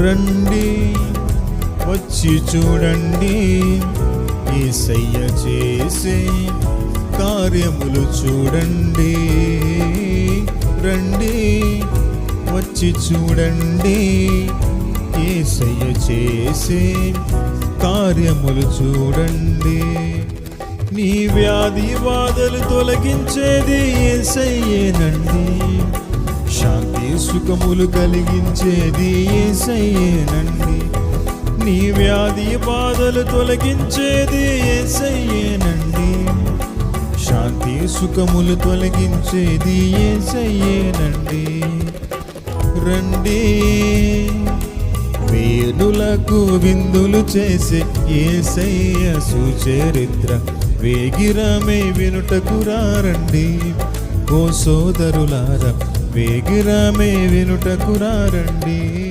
రండి వచ్చి చూడండి, యేసయ్య చేసే కార్యములు చూడండి. రండి వచ్చి చూడండి, యేసయ్య చేసే కార్యములు చూడండి. నీ వ్యాధి బాధలు తొలగించేది యేసయ్యేనండి, శాంతి సుఖములు కలిగించేది యేసయ్యేనండి. నీ వ్యాధి బాధలు తొలగించేది యేసయ్యేనండి, శాంతి సుఖములు తొలగించేది యేసయ్యేనండి. రండి వేలులకు విందులు చేసే యేసయ్య సుచరిత్ర వేగిరమే వినుటకు రండి. ఓ సోదరులారా, వేగిరమే వినుటకు రండి.